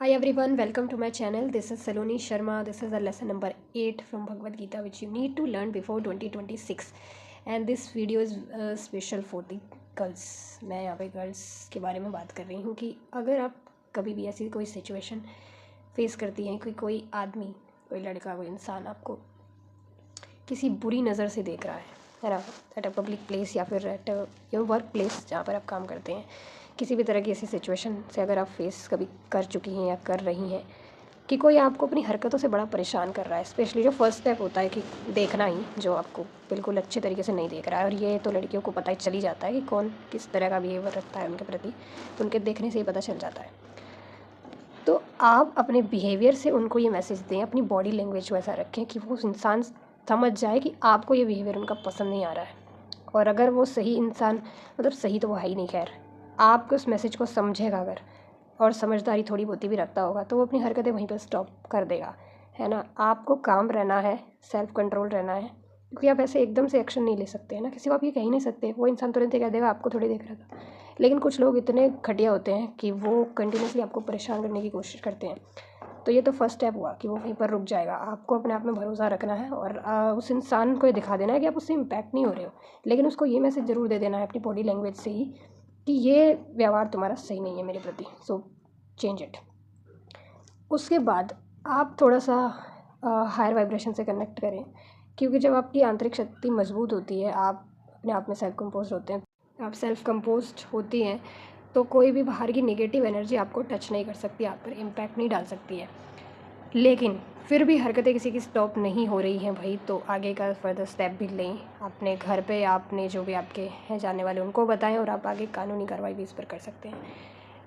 Hi everyone, welcome to my channel. This is Saloni Sharma. This is a lesson number 8 from Bhagavad Gita which you need to learn before 2026. And this video is special for the girls. मैं यहाँ पे girls के बारे में बात कर रही हूँ कि अगर आप कभी भी ऐसी कोई सिचुएशन फेस करती हैं कि कोई आदमी, कोई लड़का, कोई इंसान आपको किसी बुरी नज़र से देख रहा है ना, एट अ पब्लिक प्लेस या फिर एट योर वर्क प्लेस जहाँ पर आप काम करते हैं, किसी भी तरह की ऐसी सिचुएशन से अगर आप फेस कभी कर चुकी हैं या कर रही हैं कि कोई आपको अपनी हरकतों से बड़ा परेशान कर रहा है, स्पेशली जो फर्स्ट स्टेप होता है कि देखना ही, जो आपको बिल्कुल अच्छे तरीके से नहीं देख रहा है, और ये तो लड़कियों को पता ही चल ही जाता है कि कौन किस तरह का बिहेवियर रखता है उनके प्रति, तो उनके देखने से ही पता चल जाता है। तो आप अपने बिहेवियर से उनको ये मैसेज दें, अपनी बॉडी लैंग्वेज वैसा रखें कि वो इंसान समझ जाए कि आपको ये बिहेवियर उनका पसंद नहीं आ रहा है। और अगर वो सही इंसान, मतलब सही तो वो है ही नहीं, खैर आपके उस मैसेज को समझेगा अगर, और समझदारी थोड़ी बहुती भी रखता होगा, तो वो अपनी हरकतें वहीं पर स्टॉप कर देगा, है ना। आपको काम रहना है, सेल्फ कंट्रोल रहना है, क्योंकि आप ऐसे एकदम से एक्शन नहीं ले सकते हैं ना, किसी को आप ये कह ही नहीं सकते। वो इंसान तुरंत ही कह देगा आपको थोड़ी देख रहा था। लेकिन कुछ लोग इतने घटिया होते हैं कि वो कंटिन्यूसली आपको परेशान करने की कोशिश करते हैं। तो ये तो फर्स्ट स्टेप हुआ कि वो वहीं पर रुक जाएगा। आपको अपने आप में भरोसा रखना है और उस इंसान को ये दिखा देना है कि आप उससे इम्पैक्ट नहीं हो रहे हो, लेकिन उसको ये मैसेज ज़रूर दे देना है अपनी बॉडी लैंग्वेज से ही कि ये व्यवहार तुम्हारा सही नहीं है मेरे प्रति, सो चेंज इट। उसके बाद आप थोड़ा सा हायर वाइब्रेशन से कनेक्ट करें, क्योंकि जब आपकी आंतरिक शक्ति मजबूत होती है, आप अपने आप में सेल्फ कंपोज होते हैं, आप सेल्फ कंपोज्ड होती हैं, तो कोई भी बाहर की नेगेटिव एनर्जी आपको टच नहीं कर सकती, आप पर इम्पैक्ट नहीं डाल सकती है। लेकिन फिर भी हरकतें किसी की स्टॉप नहीं हो रही हैं भाई, तो आगे का फर्दर स्टेप भी लें। अपने घर पे आपने जो भी आपके हैं जानने वाले उनको बताएं, और आप आगे कानूनी कार्रवाई भी इस पर कर सकते हैं।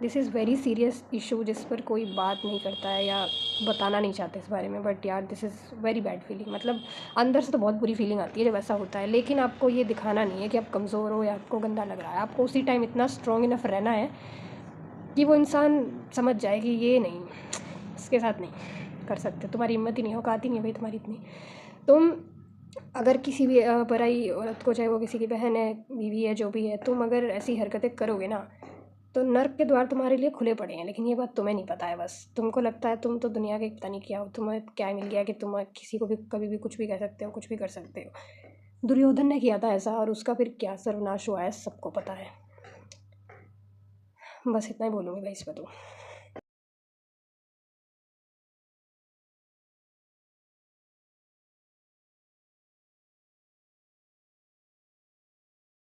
This is very serious issue जिस पर कोई बात नहीं करता है या बताना नहीं चाहते इस बारे में, बट यार this is very bad feeling. मतलब अंदर से तो बहुत बुरी फीलिंग आती है जब ऐसा होता है, लेकिन आपको ये दिखाना नहीं है कि आप कमज़ोर हो या आपको गंदा लग रहा है। आपको उसी टाइम इतना स्ट्रॉन्ग इनफ रहना है कि वो इंसान समझ जाए कि ये नहीं, इसके साथ नहीं कर सकते, तुम्हारी हिम्मत ही नहीं, औकात ही नहीं है भाई तुम्हारी इतनी। तुम अगर किसी भी पराई औरत को, चाहे वो किसी की बहन है, बीवी है, जो भी है, तुम अगर ऐसी हरकतें करोगे ना, तो नर्क के द्वार तुम्हारे लिए खुले पड़े हैं। लेकिन ये बात तुम्हें नहीं पता है, बस तुमको लगता है तुम तो दुनिया के पता नहीं क्या हो, तुम्हें क्या मिल गया कि तुम किसी को भी कभी भी कुछ भी कह सकते हो, कुछ भी कर सकते हो। दुर्योधन ने किया था ऐसा, और उसका फिर क्या सर्वनाश हुआ है सबको पता है। बस इतना ही बोलूँगी भाई इस पर तो।